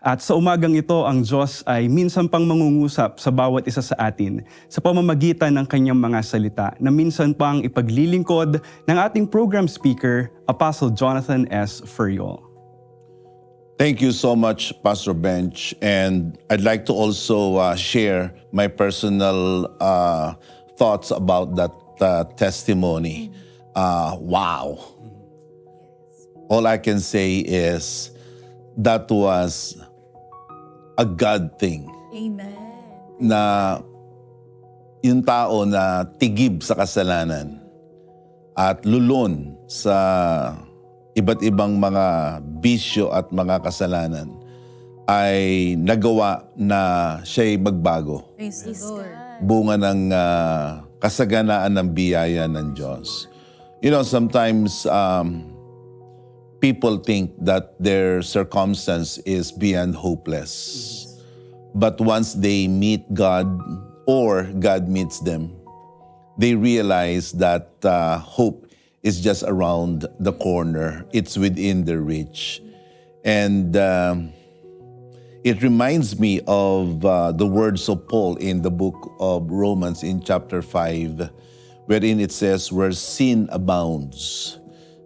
At sa umagang ito, ang Diyos ay minsan pang mangungusap sa bawat isa sa atin sa pamamagitan ng kanyang mga salita na minsan pang ipaglilingkod ng ating program speaker, Apostle Jonathan S. Furiol. Thank you so much, Pastor Bench. And I'd like to also share my personal thoughts about that testimony. Wow. All I can say is that was a God thing. Amen. Na yung tao na tigib sa kasalanan at lulon sa iba't ibang mga bisyo at mga kasalanan ay nagawa na siya'y magbago. Praise the Lord. Bunga ng kasaganaan ng biyaya ng Diyos. You know, sometimes people think that their circumstance is beyond hopeless. But once they meet God or God meets them, they realize that hope is just around the corner. It's within their reach. And it reminds me of the words of Paul in the book of Romans in chapter 5, wherein it says, where sin abounds,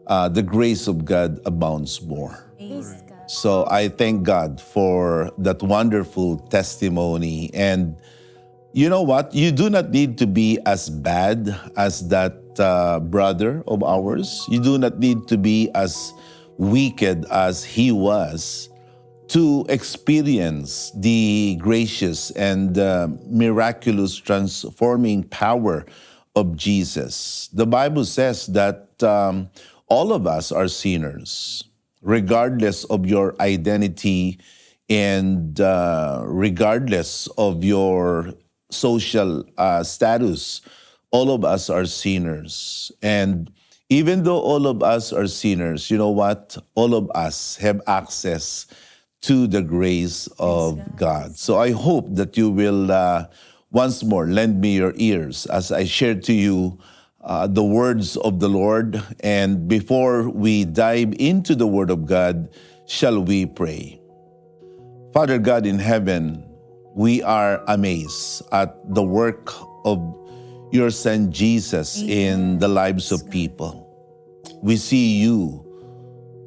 the grace of God abounds more. Praise God. So I thank God for that wonderful testimony. And you know what? You do not need to be as bad as that brother of ours. You do not need to be as wicked as he was to experience the gracious and miraculous transforming power of Jesus. The Bible says that all of us are sinners, regardless of your identity and regardless of your social status. All of us are sinners. And even though all of us are sinners, you know what? All of us have access to the grace of God. So I hope that you will once more lend me your ears as I share to you the words of the Lord. And before we dive into the Word of God, shall we pray? Father God in heaven, we are amazed at the work of your Son Jesus in the lives of people. We see you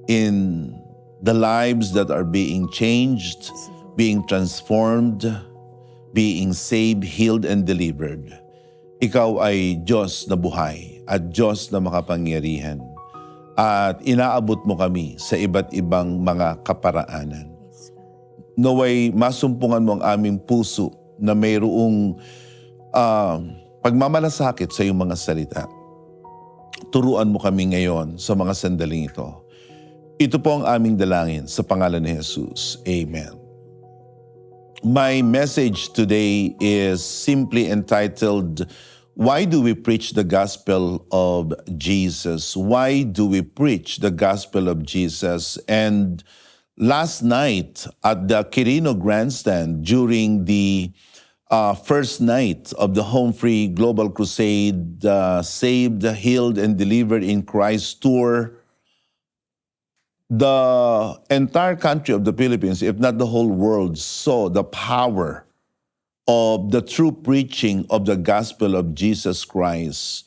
in the lives that are being changed, being transformed, being saved, healed, and delivered. Ikaw ay Diyos na buhay at Diyos na makapangyarihan. At inaabot mo kami sa iba't ibang mga kaparaanan. Naway masumpungan mo ang aming puso na mayroong pagmamalasakit sa iyong mga salita. Turuan mo kami ngayon sa mga sandaling ito. Ito po ang aming dalangin sa pangalan ni Jesus. Amen. My message today is simply entitled, Why do we preach the gospel of Jesus? Why do we preach the gospel of Jesus? And last night at the Quirino Grandstand, during the first night of the Home Free Global Crusade, Saved, Healed, and Delivered in Christ tour, the entire country of the Philippines, if not the whole world, saw the power of the true preaching of the gospel of Jesus Christ.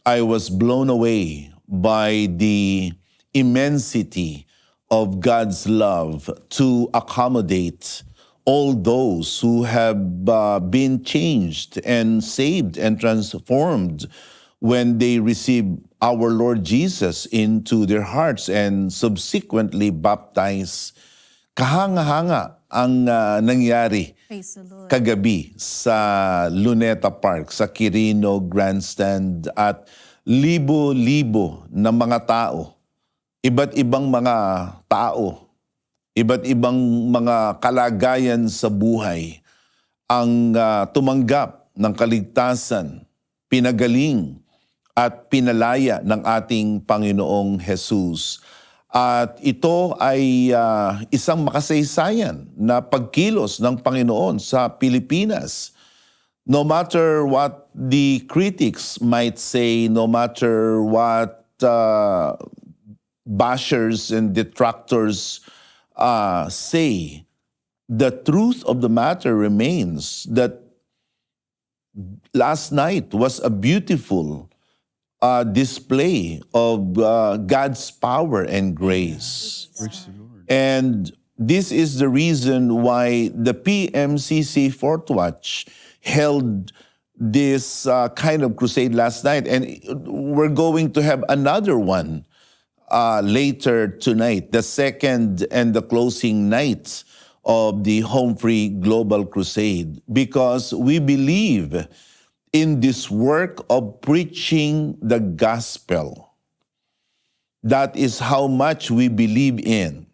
I was blown away by the immensity of God's love to accommodate all those who have been changed and saved and transformed when they receive our Lord Jesus into their hearts and subsequently baptized. Kahanga-hanga ang nangyari Praise the Lord. kagabi sa Luneta Park, sa Quirino Grandstand, at libo-libo na mga tao, iba't ibang mga tao, iba't ibang mga kalagayan sa buhay ang tumanggap ng kaligtasan, pinagaling at pinalaya ng ating Panginoong Jesus. At ito ay isang makasaysayan na pagkilos ng Panginoon sa Pilipinas. No matter what the critics might say, no matter what bashers and detractors say, the truth of the matter remains that last night was a beautiful display of God's power and grace. And this is the reason why the PMCC Fort Watch held this kind of crusade last night. And we're going to have another one later tonight, the second and the closing night of the Home Free Global Crusade, because we believe in this work of preaching the gospel. That is how much we believe in.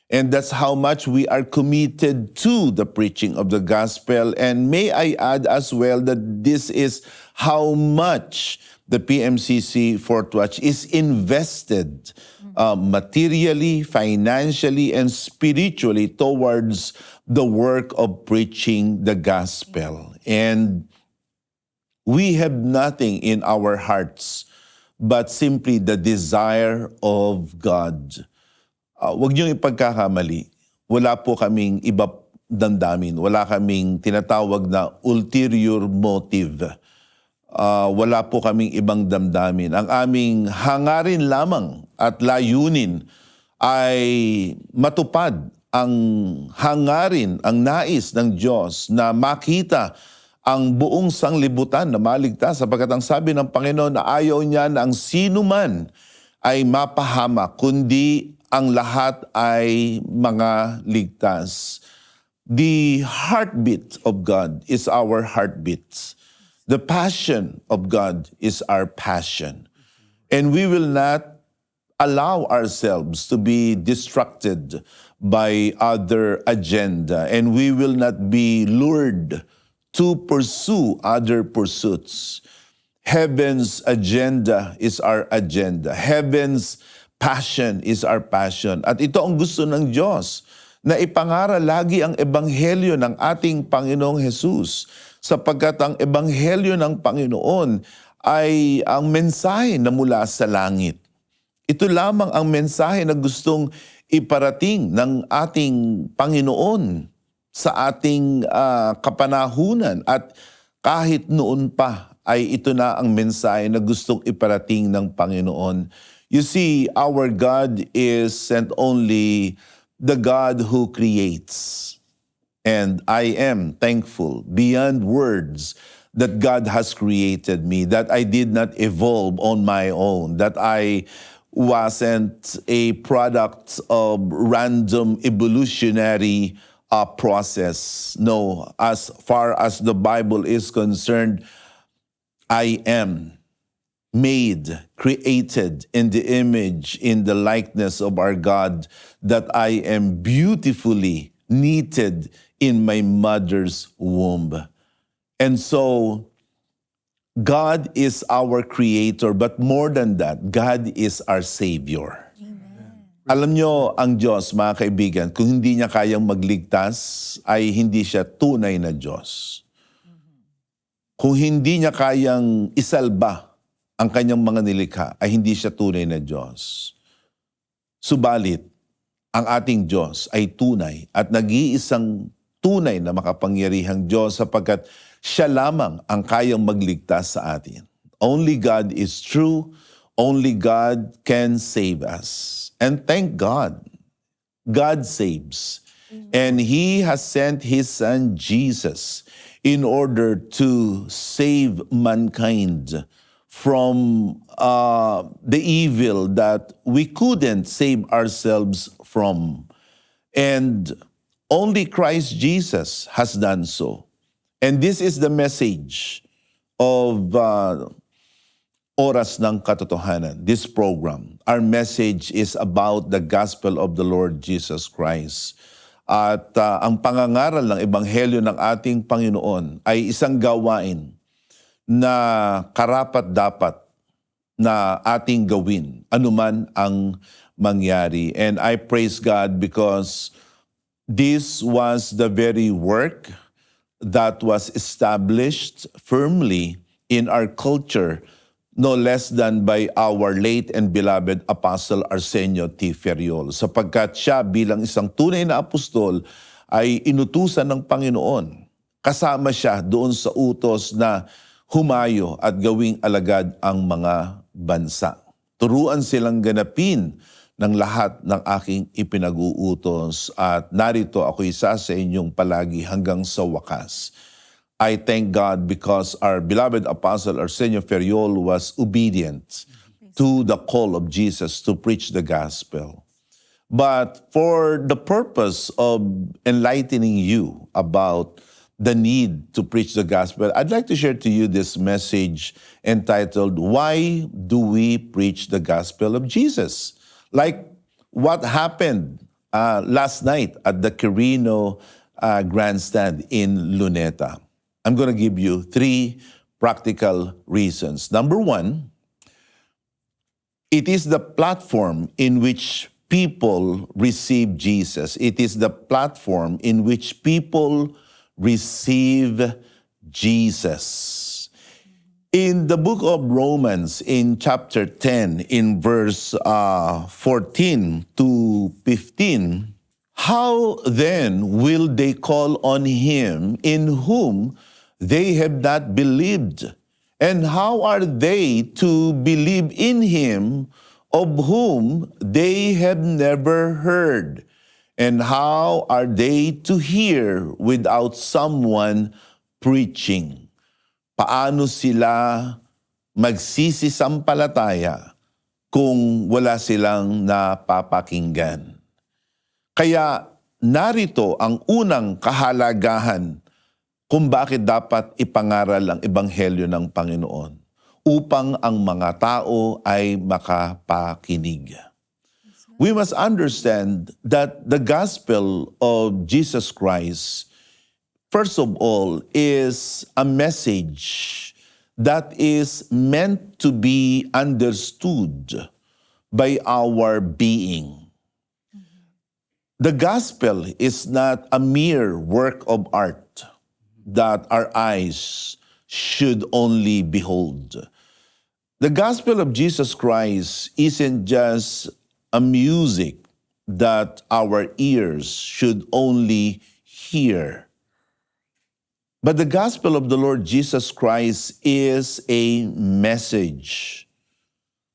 And that's how much we are committed to the preaching of the gospel. And may I add as well that this is how much the PMCC Fort Watch is invested materially, financially, and spiritually towards the work of preaching the gospel. And we have nothing in our hearts but simply the desire of God. Huwag niyong ipagkakamali. Wala po kaming iba damdamin. Wala kaming tinatawag na ulterior motive. Wala po kaming ibang damdamin. Ang aming hangarin lamang at layunin ay matupad ang hangarin, ang nais ng Diyos na makita ang buong sanglibutan na maligtas, sapagkat ang sabi ng Panginoon na ayaw niya na ang sino man ay mapahama, kundi ang lahat ay mga ligtas. The heartbeat of God is our heartbeat. The passion of God is our passion. And we will not allow ourselves to be distracted by other agenda. And we will not be lured to pursue other pursuits. Heaven's agenda is our agenda. Heaven's passion is our passion. At ito ang gusto ng Diyos, na ipangaral lagi ang ebanghelyo ng ating Panginoong Hesus, sapagkat ang ebanghelyo ng Panginoon ay ang mensahe na mula sa langit. Ito lamang ang mensahe na gustong iparating ng ating Panginoon sa ating kapanahunan. At kahit noon pa ay ito na ang mensahe na gustong iparating ng Panginoon. You see, our God isn't only the God who creates. And I am thankful beyond words that God has created me, that I did not evolve on my own, that I wasn't a product of random evolutionary process. No, as far as the Bible is concerned, I am made, created in the image, in the likeness of our God, that I am beautifully knitted in my mother's womb. And so, God is our creator, but more than that, God is our Savior. Alam nyo, ang Diyos, mga kaibigan, kung hindi niya kayang magligtas, ay hindi siya tunay na Diyos. Kung hindi niya kayang isalba ang kanyang mga nilikha, ay hindi siya tunay na Diyos. Subalit, ang ating Diyos ay tunay at nag-iisang tunay na makapangyarihang Diyos, sapagkat siya lamang ang kayang magligtas sa atin. Only God is true. Only God can save us. And thank God, God saves. And He has sent His Son Jesus in order to save mankind from the evil that we couldn't save ourselves from. And only Christ Jesus has done so. And this is the message of Oras ng Katotohanan, this program. Our message is about the gospel of the Lord Jesus Christ. At ang pangangaral ng ebanghelyo ng ating Panginoon ay isang gawain na karapat-dapat na ating gawin, anuman ang mangyari. And I praise God because this was the very work that was established firmly in our culture, no less than by our late and beloved Apostle Arsenio T. Ferriol. Sapagkat siya bilang isang tunay na apostol ay inutusan ng Panginoon. Kasama siya doon sa utos na humayo at gawing alagad ang mga bansa. Turuan silang ganapin ng lahat ng aking ipinag-uutos at narito ako isa sa inyong palagi hanggang sa wakas. I thank God because our beloved Apostle Arsenio Ferriol was obedient to the call of Jesus to preach the gospel. But for the purpose of enlightening you about the need to preach the gospel, I'd like to share to you this message entitled, Why Do We Preach the Gospel of Jesus? Like what happened last night at the Quirino Grandstand in Luneta. I'm going to give you 3 practical reasons. Number 1, it is the platform in which people receive Jesus. It is the platform in which people receive Jesus. In the book of Romans, in chapter 10, in verse 14 to 15, how then will they call on him in whom they have not believed? And how are they to believe in him of whom they have never heard? And how are they to hear without someone preaching? Paano sila magsisisampalataya kung wala silang napapakinggan? Kaya narito ang unang kahalagahan kung bakit dapat ipangaral ang ebanghelyo ng Panginoon upang ang mga tao ay makapakinig. We must understand that the gospel of Jesus Christ, first of all, is a message that is meant to be understood by our being. The gospel is not a mere work of art that our eyes should only behold. The gospel of Jesus Christ isn't just a music that our ears should only hear. But the gospel of the Lord Jesus Christ is a message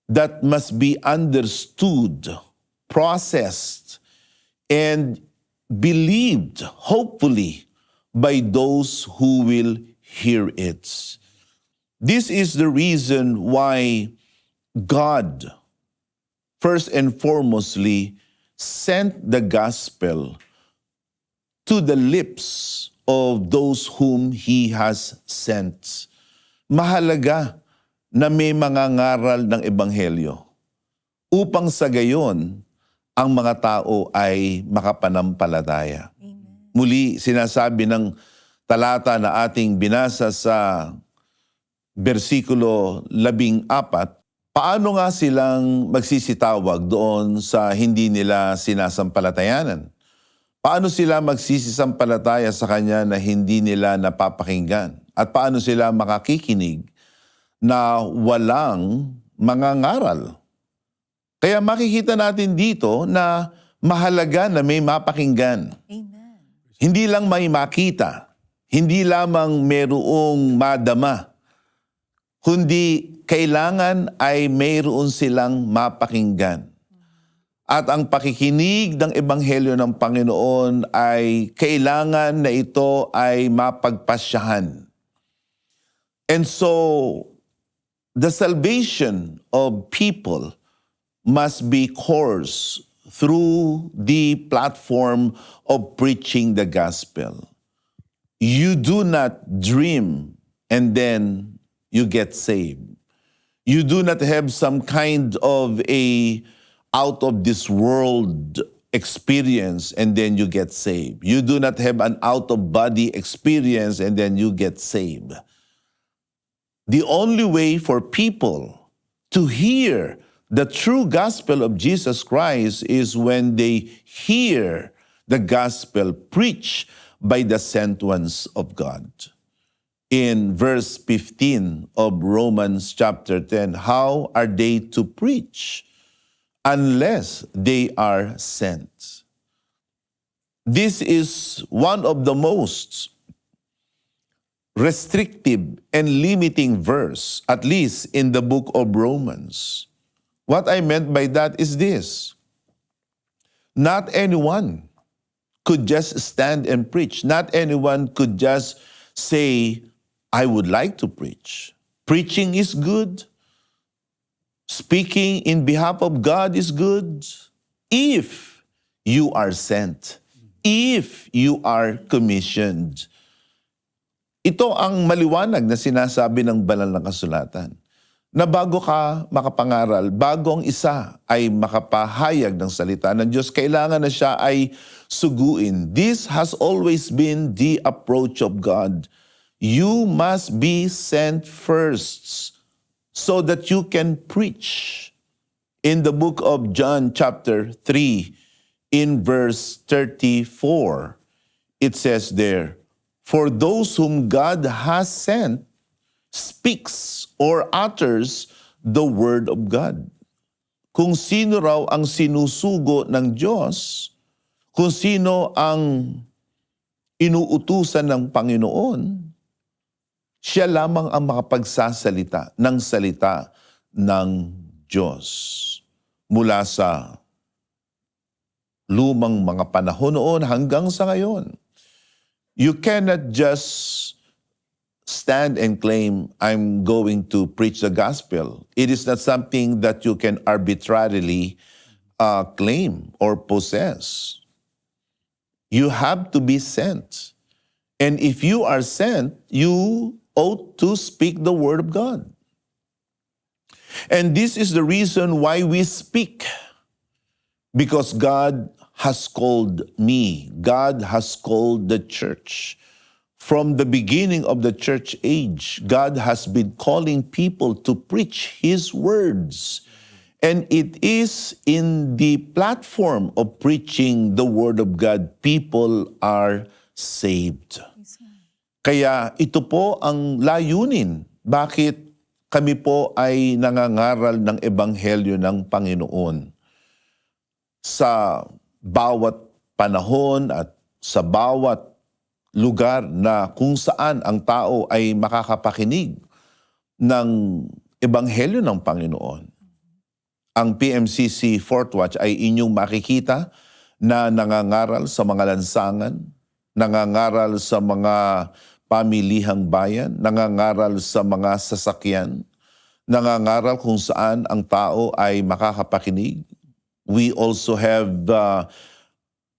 that must be understood, processed, and believed, hopefully, by those who will hear it. This is the reason why God, first and foremostly, sent the gospel to the lips of those whom He has sent. Mahalaga na may mga ngaral ng Ebanghelyo upang sa gayon ang mga tao ay makapanampalataya. Amen. Muli, sinasabi ng talata na ating binasa sa versikulo 14, paano nga silang magsisitawag doon sa hindi nila sinasampalatayanan? Paano sila magsisisampalataya sa Kanya na hindi nila napapakinggan? At paano sila makakikinig na walang mga ngaral? Kaya makikita natin dito na mahalaga na may mapakinggan. Amen. Hindi lang may makita, hindi lamang merong madama, kundi kailangan ay mayroon silang mapakinggan. At ang pakikinig ng Ebanghelyo ng Panginoon ay kailangan na ito ay mapagpasyahan. And so, the salvation of people must be coursed through the platform of preaching the gospel. You do not dream and then you get saved. You do not have some kind of a out of this world experience and then you get saved. You do not have an out of body experience and then you get saved. The only way for people to hear the true gospel of Jesus Christ is when they hear the gospel preached by the sent ones of God. In verse 15 of Romans chapter 10, how are they to preach unless they are sent? This is one of the most restrictive and limiting verse, at least in the book of Romans. What I meant by that is this. Not anyone could just stand and preach. Not anyone could just say, I would like to preach. Preaching is good. Speaking in behalf of God is good. If you are sent. If you are commissioned. Ito ang maliwanag na sinasabi ng banal na kasulatan. Na bago ka makapangaral, bago ang isa ay makapahayag ng salita ng Diyos, kailangan na siya ay suguin. This has always been the approach of God. You must be sent first so that you can preach. In the book of John chapter 3, in verse 34, it says there, for those whom God has sent, speaks or utters the word of God. Kung sino raw ang sinusugo ng Diyos, kung sino ang inuutusan ng Panginoon, siya lamang ang makapagsasalita ng salita ng Diyos. Mula sa lumang mga panahon noon hanggang sa ngayon. You cannot just stand and claim, I'm going to preach the gospel. It is not something that you can arbitrarily claim or possess. You have to be sent. And if you are sent, you ought to speak the word of God. And this is the reason why we speak. Because God has called me. God has called the church. From the beginning of the church age, God has been calling people to preach His words. And it is in the platform of preaching the word of God, people are saved. Kaya ito po ang layunin. Bakit kami po ay nangangaral ng ebanghelyo ng Panginoon? Sa bawat panahon at sa bawat lugar na kung saan ang tao ay makakapakinig ng ebanghelyo ng Panginoon. Ang PMCC Fourth Watch ay inyong makikita na nangangaral sa mga lansangan, nangangaral sa mga pamilihang bayan, nangangaral sa mga sasakyan, nangangaral kung saan ang tao ay makakapakinig. We also have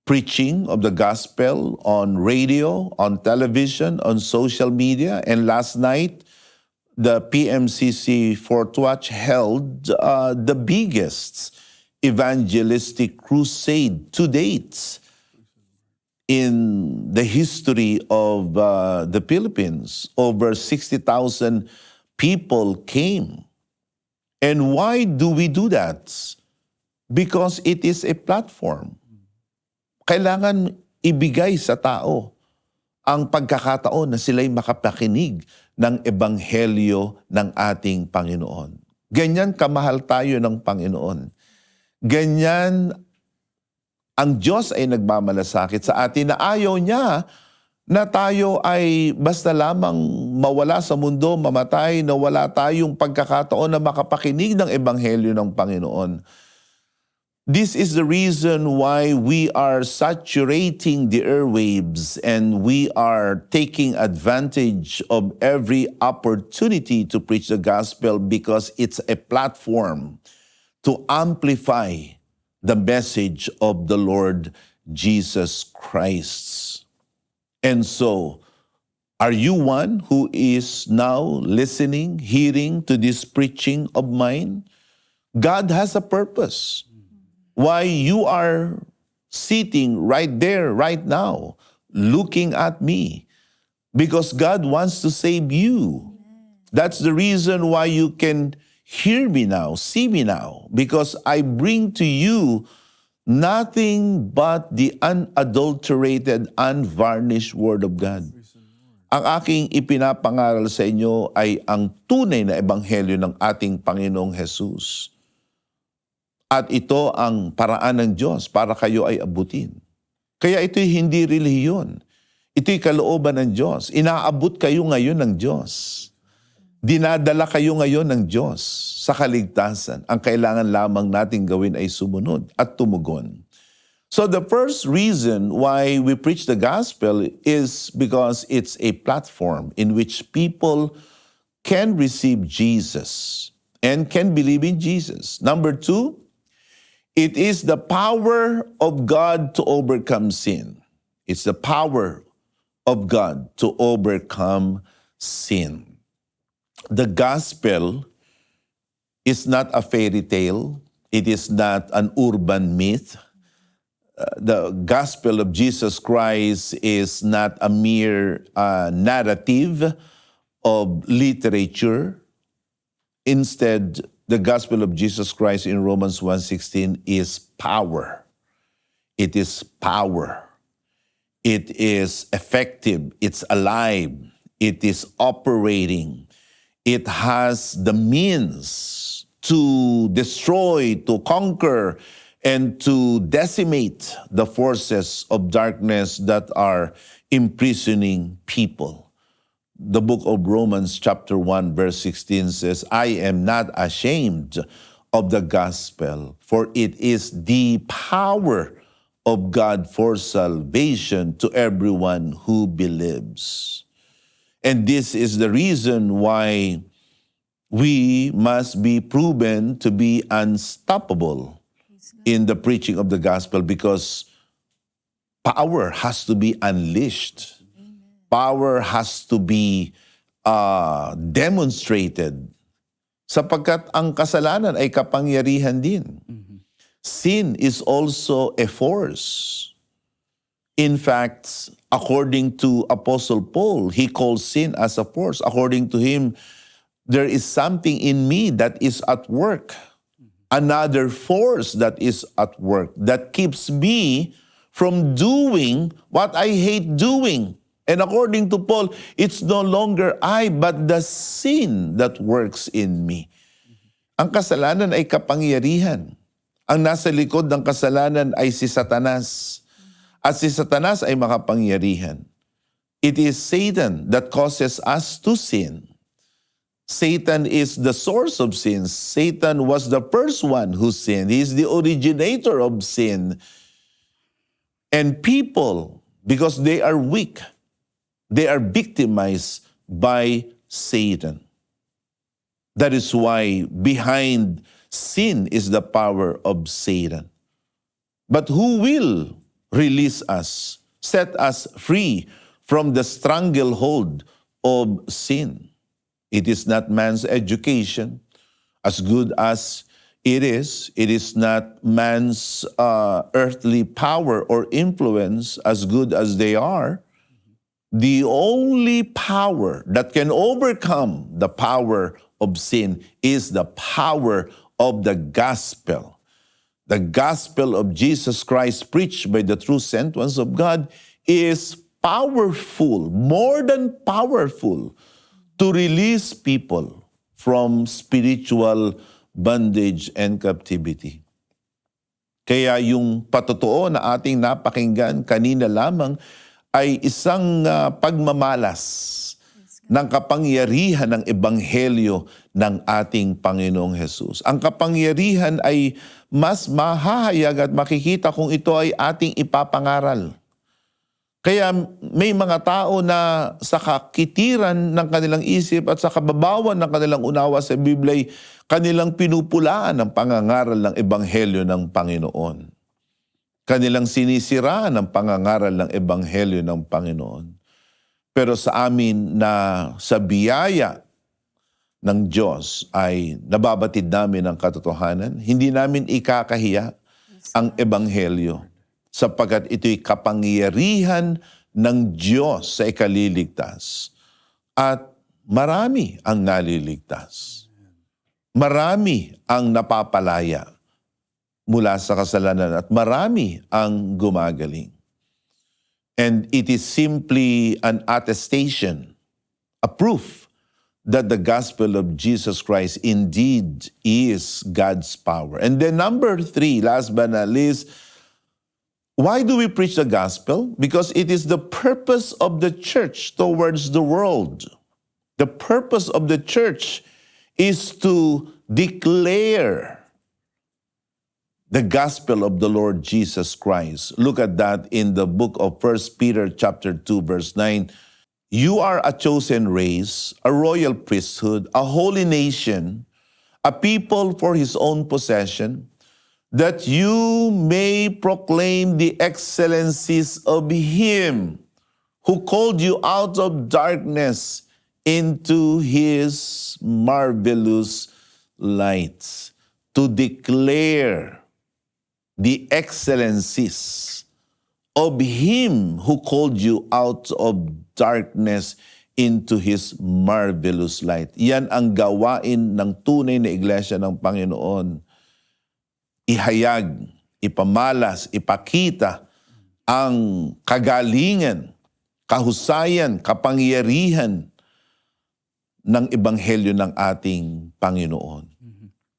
preaching of the gospel on radio, on television, on social media. And last night, the PMCC Fourth Watch held the biggest evangelistic crusade to date in the history of the Philippines. Over 60,000 people came. And why do we do that? Because it is a platform. Kailangan ibigay sa tao ang pagkakataon na sila'y makapakinig ng ebanghelyo ng ating Panginoon. Ganyan kamahal tayo ng Panginoon. Ganyan ang Diyos ay nagmamalasakit sa atin na ayaw niya na tayo ay basta lamang mawala sa mundo, mamatay, na wala tayong pagkakataon na makapakinig ng ebanghelyo ng Panginoon. This is the reason why we are saturating the airwaves and we are taking advantage of every opportunity to preach the gospel, because it's a platform to amplify the message of the Lord Jesus Christ. And so, are you one who is now listening, hearing to this preaching of mine? God has a purpose. Why you are sitting right there, right now, looking at me. Because God wants to save you. That's the reason why you can hear me now, see me now. Because I bring to you nothing but the unadulterated, unvarnished Word of God. Ang aking ipinapangaral sa inyo ay ang tunay na ebanghelyo ng ating Panginoong Jesus. At ito ang paraan ng Diyos para kayo ay abutin. Kaya ito'y hindi relihiyon. Ito'y kalooban ng Diyos. Inaabot kayo ngayon ng Diyos. Dinadala kayo ngayon ng Diyos sa kaligtasan. Ang kailangan lamang nating gawin ay sumunod at tumugon. So the first reason why we preach the gospel is because it's a platform in which people can receive Jesus and can believe in Jesus. Number two, it is the power of God to overcome sin. It's the power of God to overcome sin. The gospel is not a fairy tale. It is not an urban myth. The gospel of Jesus Christ is not a mere narrative of literature. Instead, the gospel of Jesus Christ in Romans 1:16 is power. It is power. It is effective. It's alive. It is operating. It has the means to destroy, to conquer, and to decimate the forces of darkness that are imprisoning people. The book of Romans chapter 1 verse 16 says, I am not ashamed of the gospel, for it is the power of God for salvation to everyone who believes. And this is the reason why we must be proven to be unstoppable in the preaching of the gospel, because power has to be unleashed. Power has to be demonstrated. Sapagkat ang kasalanan ay kapangyarihan din. Sin is also a force. In fact, according to Apostle Paul, he calls sin as a force. According to him, there is something in me that is at work. Another force that is at work that keeps me from doing what I hate doing. And according to Paul, it's no longer I, but the sin that works in me. Ang kasalanan ay kapangyarihan. Ang nasa likod ng kasalanan ay si Satanas. At si Satanas ay makapangyarihan. It is Satan that causes us to sin. Satan is the source of sin. Satan was the first one who sinned. He is the originator of sin. And people, because they are weak, they are victimized by Satan. That is why behind sin is the power of Satan. But who will release us, set us free from the stranglehold of sin? It is not man's education, as good as it is. It is not man's earthly power or influence, as good as they are. The only power that can overcome the power of sin is the power of the gospel. The gospel of Jesus Christ preached by the true sent ones of God is powerful, more than powerful, to release people from spiritual bondage and captivity. Kaya yung patotoo na ating napakinggan kanina lamang ay isang pagmamalas ng kapangyarihan ng ebanghelyo ng ating Panginoong Hesus. Ang kapangyarihan ay mas mahahayag at makikita kung ito ay ating ipapangaral. Kaya may mga tao na sa kakitiran ng kanilang isip at sa kababawan ng kanilang unawa sa Biblia, kanilang pinupulaan ang pangangaral ng ebanghelyo ng Panginoon. Kanilang sinisiraan ang pangangaral ng ebanghelyo ng Panginoon. Pero sa amin na sa biyaya ng Diyos ay nababatid namin ang katotohanan, hindi namin ikakahiya ang ebanghelyo, sapagkat ito'y kapangyarihan ng Diyos sa ikaliligtas. At marami ang naliligtas. Marami ang napapalaya mula sa kasalanan at marami ang gumagaling. And it is simply an attestation, a proof that the gospel of Jesus Christ indeed is God's power. And then number 3, last but not least, Why do we preach the gospel? Because it is the purpose of the church towards the world. The purpose of the church is to declare the gospel of the Lord Jesus Christ. Look at that in the book of 1 Peter chapter 2, verse 9. You are a chosen race, a royal priesthood, a holy nation, a people for his own possession, that you may proclaim the excellencies of him who called you out of darkness into his marvelous light, to declare the excellencies of him who called you out of darkness into his marvelous light. Yan ang gawain ng tunay na iglesia ng Panginoon. Ihayag, ipamalas, ipakita ang kagalingan, kahusayan, kapangyarihan ng ebanghelyo ng ating Panginoon.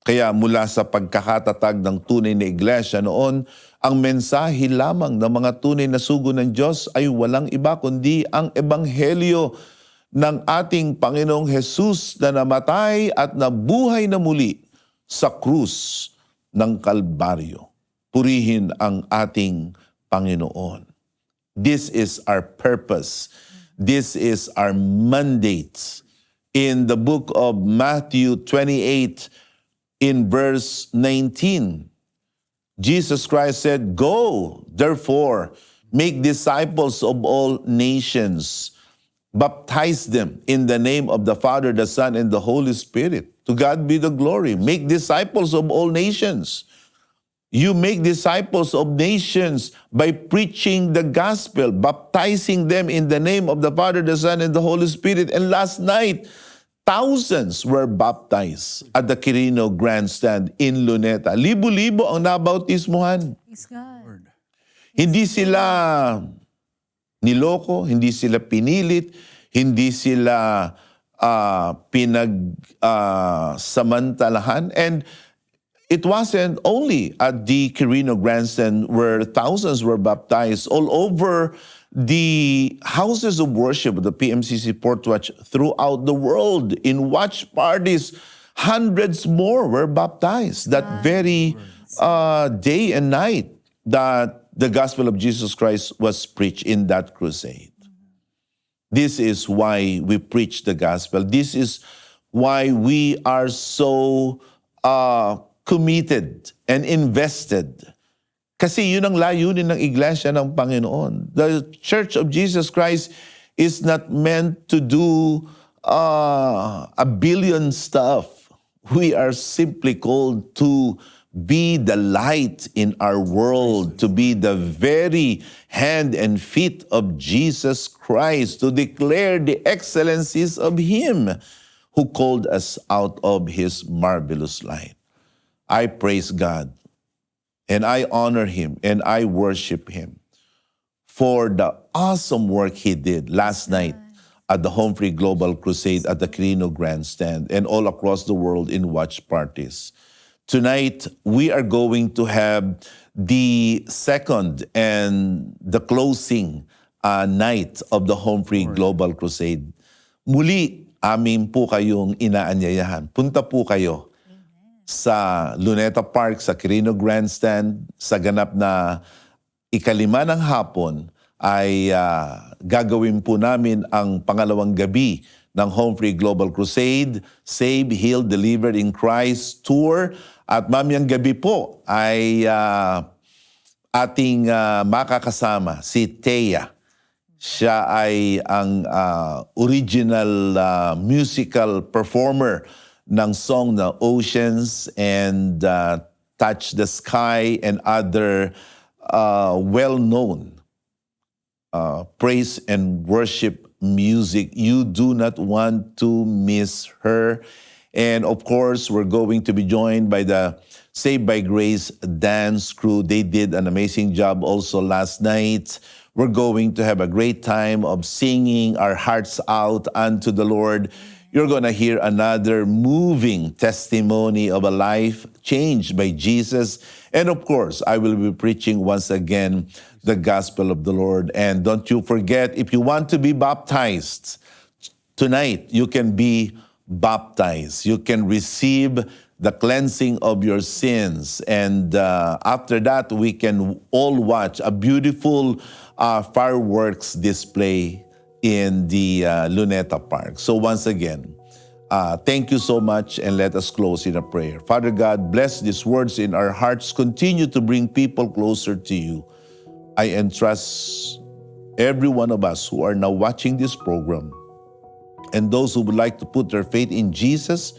Kaya mula sa pagkakatatag ng tunay na iglesia noon, ang mensahe lamang ng mga tunay na sugo ng Diyos ay walang iba kundi ang ebanghelyo ng ating Panginoong Hesus na namatay at nabuhay na muli sa krus ng Kalbaryo. Purihin ang ating Panginoon. This is our purpose. This is our mandate. In the book of Matthew 28, in verse 19, Jesus Christ said, "Go, therefore, make disciples of all nations, baptize them in the name of the Father, the Son, and the Holy Spirit. To God be the glory. Make disciples of all nations." You make disciples of nations by preaching the gospel, baptizing them in the name of the Father, the Son, and the Holy Spirit. And last night, thousands were baptized at the Quirino Grandstand in Luneta. Libo-libo ang nabautismuhan. Praise God. Hindi sila niloko, hindi sila pinilit, hindi sila samantalahan. And it wasn't only at the Quirino Grandstand where thousands were baptized. All over the houses of worship of the PMCC Portwatch throughout the world, in watch parties, hundreds more were baptized that very day and night that the gospel of Jesus Christ was preached in that crusade. This is why we preach the gospel. This is why we are so committed and invested. Kasi yun ang layunin ng iglesia ng Panginoon. The Church of Jesus Christ is not meant to do a billion stuff. We are simply called to be the light in our world, to be the very hand and feet of Jesus Christ, to declare the excellencies of Him who called us out of His marvelous light. I praise God, and I honor Him, and I worship Him for the awesome work He did last night at the Home Free Global Crusade at the Quirino Grandstand and all across the world in watch parties. Tonight, we are going to have the second and the closing night of the Home Free Global Crusade. Muli, amin po kayong inaanyayahan. Punta po kayo sa Luneta Park, sa Quirino Grandstand, sa ganap na 5 ng hapon ay gagawin po namin ang pangalawang gabi ng Home Free Global Crusade, Save, Heal, Delivered in Christ Tour. At mamayang gabi po ay ating makakasama si Thea. Siya ay ang original musical performer ng song na Oceans and Touch the Sky and other well-known praise and worship music. You do not want to miss her. And of course, we're going to be joined by the Saved by Grace dance crew. They did an amazing job also last night. We're going to have a great time of singing our hearts out unto the Lord. you're going to hear another moving testimony of a life changed by Jesus. And of course, I will be preaching once again the gospel of the Lord. And don't you forget, if you want to be baptized, tonight you can be baptized. You can receive the cleansing of your sins. And after that, we can all watch a beautiful fireworks display in the Luneta Park. So once again, thank you so much, and let us close in a prayer. Father God, bless these words in our hearts. Continue to bring people closer to you. I entrust every one of us who are now watching this program, and those who would like to put their faith in Jesus,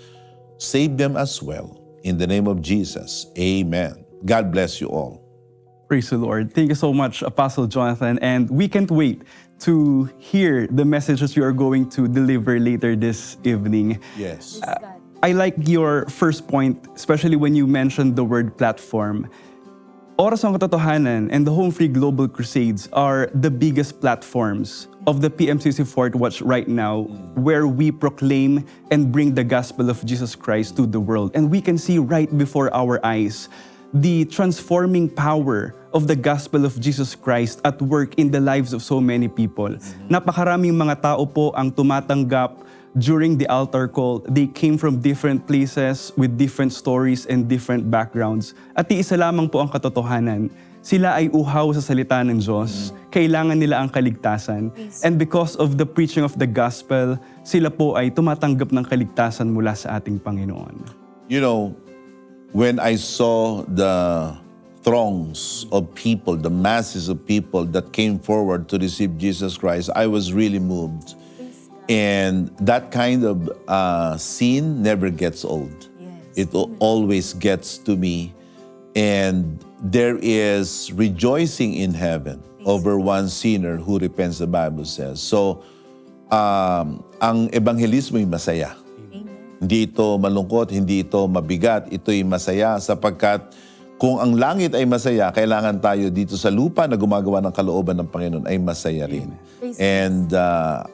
save them as well. In the name of Jesus, amen. God bless you all. Praise the Lord. Thank you so much, Apostle Jonathan. And we can't wait to hear the messages you are going to deliver later this evening. Yes. Praise God. I like your first point, especially when you mentioned the word platform. Oras ang Katotohanan and the Home Free Global Crusades are the biggest platforms of the PMCC Fort Watch right now, where we proclaim and bring the gospel of Jesus Christ to the world. And we can see right before our eyes the transforming power of the gospel of Jesus Christ at work in the lives of so many people. Napakaraming mga tao po ang tumatanggap during the altar call. They came from different places with different stories and different backgrounds. At iisa lamang po ang katotohanan. Sila ay uhaw sa salita ng Diyos. Kailangan nila ang kaligtasan. And because of the preaching of the gospel, sila po ay tumatanggap ng kaligtasan mula sa ating Panginoon. You know, when I saw the throngs of people, the masses of people that came forward to receive Jesus Christ, I was really moved. And that kind of scene never gets old. Yes. It always gets to me. And there is rejoicing in heaven over one sinner who repents, the Bible says. So, ang ebanghelismo ay masaya. Hindi ito malungkot, hindi ito mabigat, ito'y masaya sapagkat kung ang langit ay masaya, kailangan tayo dito sa lupa na gumagawa ng kalooban ng Panginoon ay masaya rin. And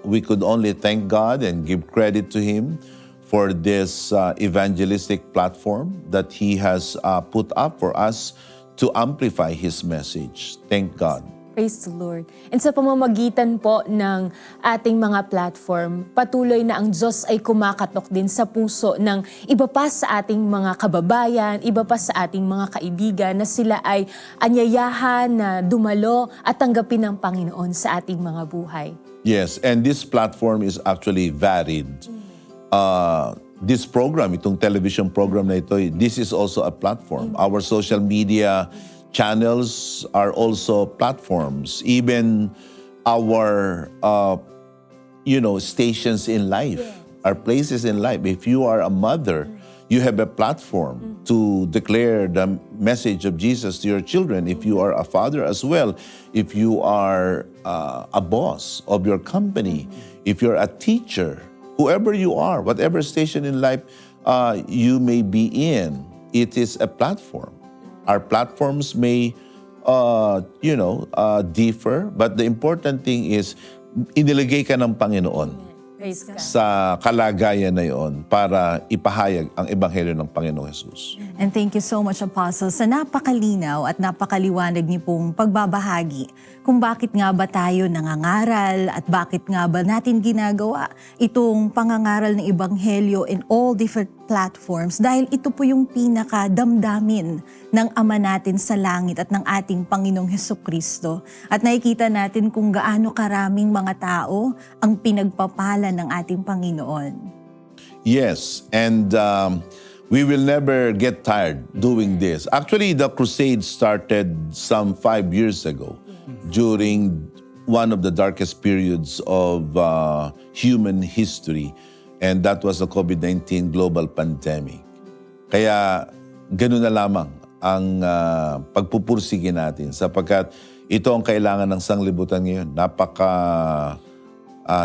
we could only thank God and give credit to Him for this evangelistic platform that He has put up for us to amplify His message. Thank God. Praise the Lord. And sa pamamagitan po ng ating mga platform, patuloy na ang Diyos ay kumakatok din sa puso ng iba pa sa ating mga kababayan, iba pa sa ating mga kaibigan na sila ay anyayahan na dumalo at tanggapin ng Panginoon sa ating mga buhay. Yes, and this platform is actually varied. This program, itong television program na ito, this is also a platform. Our social media channels are also platforms. Even our, stations in life, our places in life. If you are a mother, you have a platform to declare the message of Jesus to your children. If you are a father as well, if you are a boss of your company, if you're a teacher, whoever you are, whatever station in life you may be in, it is a platform. Our platforms may, differ, but the important thing is, inilagay ka ng Panginoon Praise God. sa kalagayan na yon para ipahayag ang ebanghelyo ng Panginoong Jesus. And thank you so much, Apostle, sa napakalinaw at napakaliwanag niyo pong pagbabahagi kung bakit nga ba tayo nangangaral at bakit nga ba natin ginagawa itong pangangaral ng Ebanghelyo in all different platforms dahil ito po yung pinakadamdamin ng Ama natin sa langit at ng ating Panginoong Hesukristo. At nakikita natin kung gaano karaming mga tao ang pinagpapala ng ating Panginoon. Yes, and we will never get tired doing this. Actually, the crusade started some 5 years ago during one of the darkest periods of human history, and that was the COVID-19 global pandemic. Kaya ganun na lamang ang pagpupursige natin sapagkat ito ang kailangan ng sanglibutan ngayon.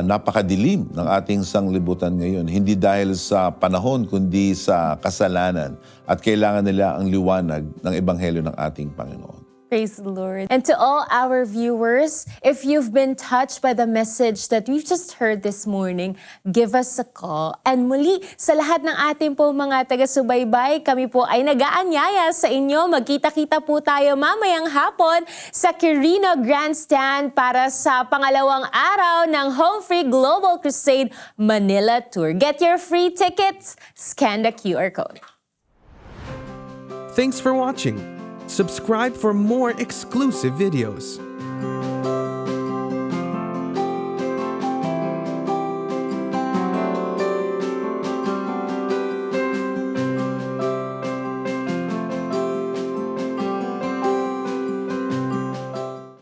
Napakadilim ng ating sanglibutan ngayon. Hindi dahil sa panahon, kundi sa kasalanan. At kailangan nila ang liwanag ng ebanghelyo ng ating Panginoon. Praise the Lord. And to all our viewers, if you've been touched by the message that we've just heard this morning, give us a call. And muli, sa lahat ng ating po mga taga-subaybay, kami po ay nag-aanyaya sa inyo. Magkita-kita po tayo mamayang hapon sa Quirino Grandstand para sa pangalawang araw ng Home Free Global Crusade Manila Tour. Get your free tickets, scan the QR code. Thanks for watching. Subscribe for more exclusive videos.